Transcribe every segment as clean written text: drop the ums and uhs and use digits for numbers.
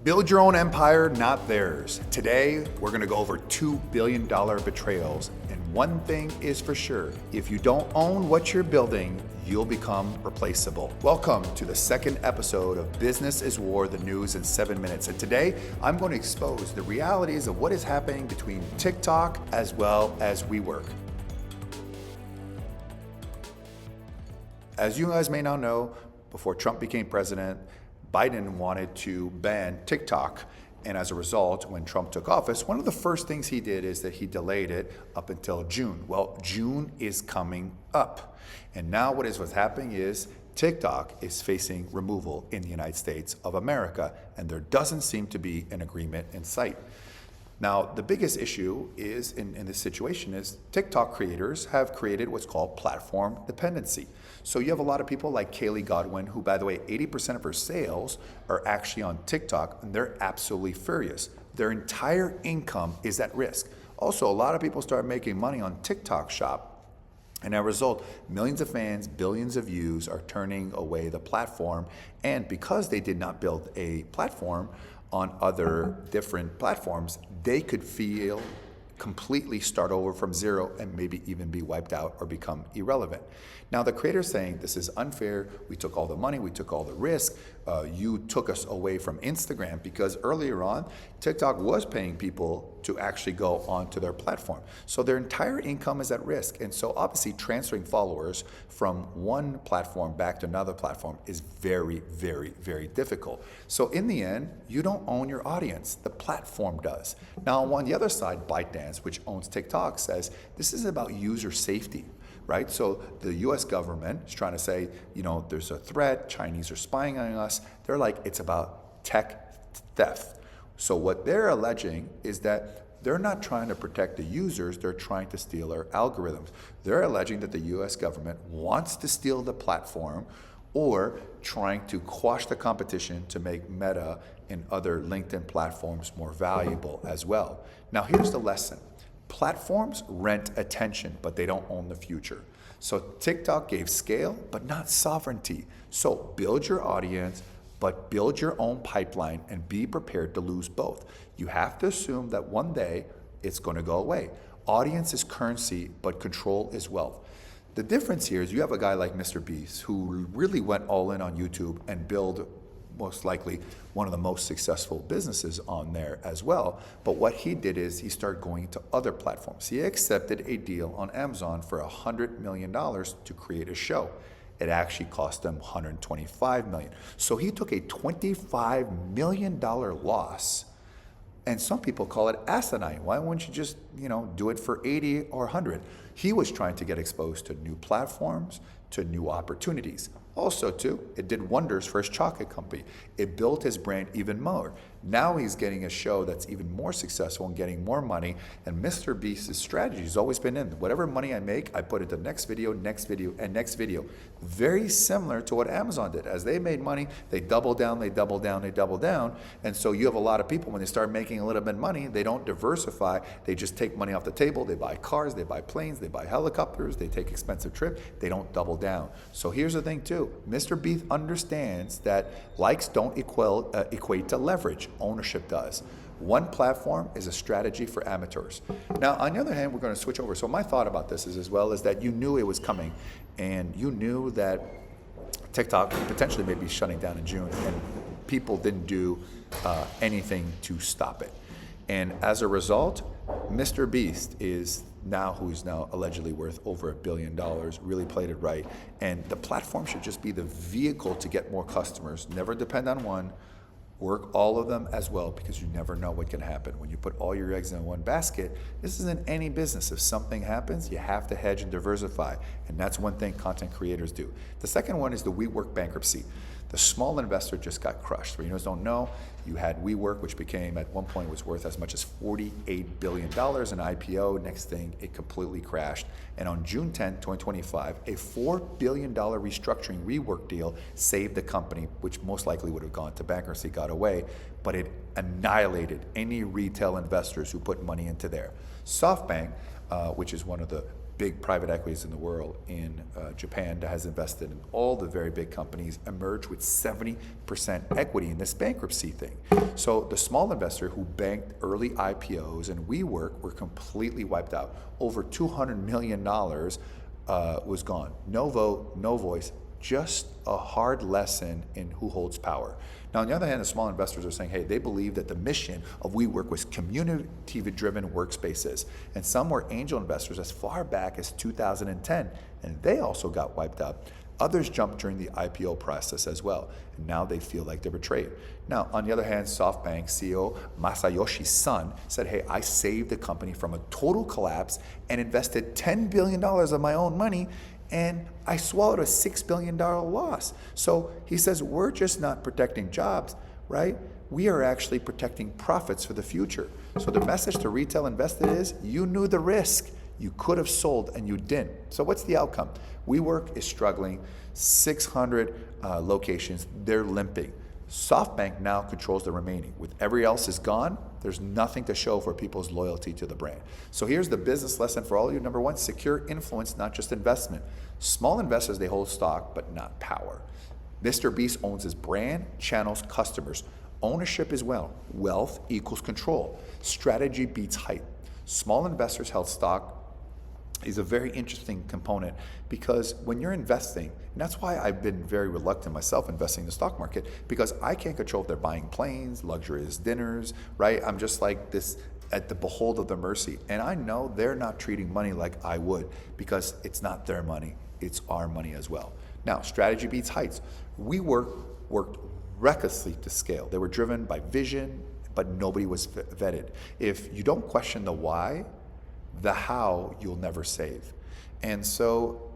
Build your own empire, not theirs. Today, we're gonna go over $2 billion betrayals. And one thing is for sure, if you don't own what you're building, you'll become replaceable. Welcome to the second episode of Business is War, the news in 7 minutes. And today, I'm going to expose the realities of what is happening between TikTok as well as WeWork. As you guys may now know, before Trump became president, Biden wanted to ban TikTok. And as a result, when Trump took office, one of the first things he did is that he delayed it up until June. Well, June is coming up. And now what's happening is TikTok is facing removal in the United States of America, and there doesn't seem to be an agreement in sight. Now, the biggest issue is in this situation is TikTok creators have created what's called platform dependency. So you have a lot of people like Kaylee Godwin, who, by the way, 80% of her sales are actually on TikTok, and they're absolutely furious. Their entire income is at risk. Also, a lot of people start making money on TikTok Shop, and as a result, millions of fans, billions of views are turning away the platform. And because they did not build a platform on other different platforms, they could feel completely start over from zero and maybe even be wiped out or become irrelevant. Now the creator's saying this is unfair, we took all the money, we took all the risk, you took us away from Instagram, because earlier on, TikTok was paying people to actually go onto their platform. So their entire income is at risk. And so obviously transferring followers from one platform back to another platform is very, very, very difficult. So in the end, you don't own your audience, the platform does. Now on the other side, ByteDance, which owns TikTok, says this is about user safety. Right? So the US government is trying to say, there's a threat, Chinese are spying on us. They're like, it's about tech theft. So what they're alleging is that they're not trying to protect the users, they're trying to steal our algorithms. They're alleging that the US government wants to steal the platform or trying to quash the competition to make Meta and other LinkedIn platforms more valuable as well. Now here's the lesson. Platforms rent attention, but they don't own the future. So TikTok gave scale, but not sovereignty. So build your audience, but build your own pipeline and be prepared to lose both. You have to assume that one day it's going to go away. Audience is currency, but control is wealth. The difference here is you have a guy like MrBeast who really went all in on YouTube and built most likely one of the most successful businesses on there as well. But what he did is he started going to other platforms. He accepted a deal on Amazon for $100 million to create a show. It actually cost him $125 million. So he took a $25 million loss. And some people call it asinine. Why wouldn't you just, do it for 80 or 100? He was trying to get exposed to new platforms, to new opportunities. Also, too, it did wonders for his chocolate company. It built his brand even more. Now he's getting a show that's even more successful and getting more money. And MrBeast's strategy has always been in whatever money I make, I put it to next video, and next video. Very similar to what Amazon did. As they made money, they double down, they double down, they double down. And so you have a lot of people, when they start making a little bit of money, they don't diversify. They just take money off the table. They buy cars, they buy planes, they buy helicopters, they take expensive trips. They don't double down. So here's the thing too. MrBeast understands that likes don't equate to leverage. Ownership does. One platform is a strategy for amateurs. Now, on the other hand, we're going to switch over. So my thought about this is as well is that you knew it was coming, and you knew that TikTok potentially may be shutting down in June, and people didn't do anything to stop it. And as a result, MrBeast is who's now allegedly worth over $1 billion, really played it right. And the platform should just be the vehicle to get more customers. Never depend on one. Work all of them as well, because you never know what can happen. When you put all your eggs in one basket, this isn't any business. If something happens, you have to hedge and diversify. And that's one thing content creators do. The second one is the WeWork bankruptcy. The small investor just got crushed. For you guys don't know, you had WeWork, which became at one point was worth as much as $48 billion in IPO. Next thing, it completely crashed. And on June 10, 2025, a $4 billion restructuring WeWork deal saved the company, which most likely would have gone to bankruptcy, got away, but it annihilated any retail investors who put money into there. SoftBank, which is one of the big private equities in the world in Japan that has invested in all the very big companies, emerged with 70% equity in this bankruptcy thing. So the small investor who banked early IPOs and WeWork were completely wiped out. Over $200 million was gone. No vote, no voice, just a hard lesson in who holds power. Now, on the other hand, the small investors are saying, hey, they believe that the mission of WeWork was community-driven workspaces. And some were angel investors as far back as 2010, and they also got wiped out. Others jumped during the IPO process as well, and now they feel like they're betrayed. Now, on the other hand, SoftBank CEO Masayoshi Son said, hey, I saved the company from a total collapse and invested $10 billion of my own money, and I swallowed a $6 billion loss. So he says, we're just not protecting jobs, right? We are actually protecting profits for the future. So the message to retail investors is, you knew the risk. You could have sold and you didn't. So what's the outcome? WeWork is struggling, 600 locations, they're limping. SoftBank now controls the remaining. With every else is gone, there's nothing to show for people's loyalty to the brand. So here's the business lesson for all of you. Number one, secure influence, not just investment. Small investors, they hold stock, but not power. MrBeast owns his brand, channels, customers. Ownership is wealth. Wealth equals control. Strategy beats hype. Small investors held stock is a very interesting component, because when you're investing, and that's why I've been very reluctant myself investing in the stock market, because I can't control if they're buying planes, luxurious dinners, right? I'm just like this at the behold of their mercy. And I know they're not treating money like I would, because it's not their money, it's our money as well. Now, strategy beats heights. worked recklessly to scale. They were driven by vision, but nobody was vetted. If you don't question the why, the how you'll never save. And so,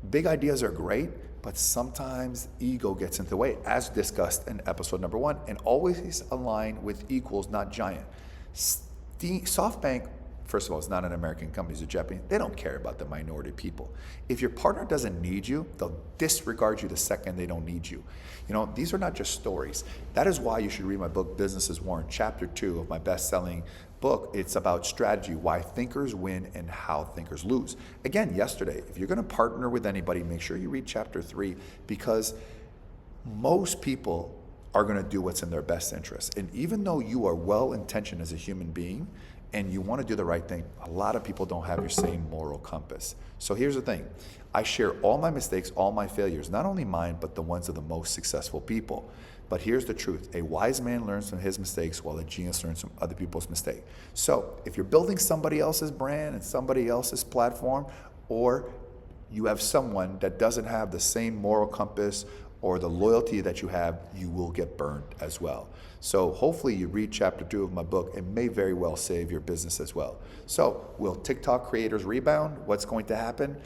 big ideas are great, but sometimes ego gets in the way, as discussed in episode number 1, and always align with equals, not giant. SoftBank, first of all, it's not an American company, it's a Japanese. They don't care about the minority people. If your partner doesn't need you, they'll disregard you the second they don't need you. These are not just stories. That is why you should read my book, Business is War, chapter 2 of my best-selling book. It's about strategy, why thinkers win and how thinkers lose. Again, yesterday, if you're going to partner with anybody, make sure you read chapter 3, because most people are going to do what's in their best interest. And even though you are well-intentioned as a human being and you want to do the right thing, a lot of people don't have your same moral compass. So here's the thing. I share all my mistakes, all my failures, not only mine, but the ones of the most successful people. But here's the truth. A wise man learns from his mistakes, while a genius learns from other people's mistakes. So if you're building somebody else's brand and somebody else's platform, or you have someone that doesn't have the same moral compass or the loyalty that you have, you will get burned as well. So hopefully you read chapter 2 of my book. It may very well save your business as well. So will TikTok creators rebound? What's going to happen?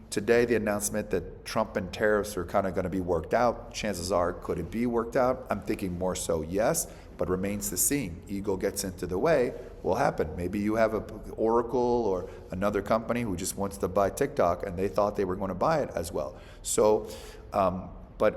Today the announcement that Trump and tariffs are kind of going to be worked out. Chances are, could it be worked out? I'm thinking more so yes, but remains to be seen. Ego gets into the way, will happen. Maybe you have an Oracle or another company who just wants to buy TikTok and they thought they were going to buy it as well. So,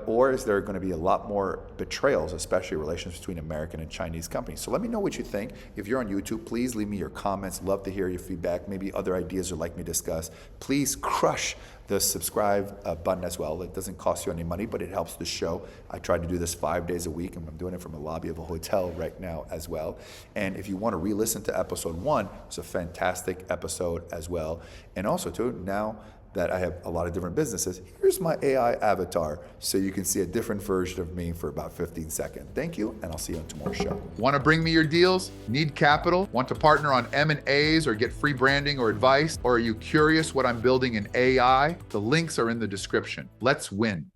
or is there going to be a lot more betrayals, especially relations between American and Chinese companies? So let me know what you think. If you're on YouTube, please leave me your comments. Love to hear your feedback, maybe other ideas you'd like me to discuss. Please crush the subscribe button as well. It doesn't cost you any money, but it helps the show. I try to do this 5 days a week, and I'm doing it from the lobby of a hotel right now as well. And if you want to re-listen to episode 1, it's a fantastic episode as well. And also, too, now that I have a lot of different businesses, here's my AI avatar, so you can see a different version of me for about 15 seconds. Thank you, and I'll see you on tomorrow's show. Want to bring me your deals? Need capital? Want to partner on M&As or get free branding or advice? Or are you curious what I'm building in AI? The links are in the description. Let's win.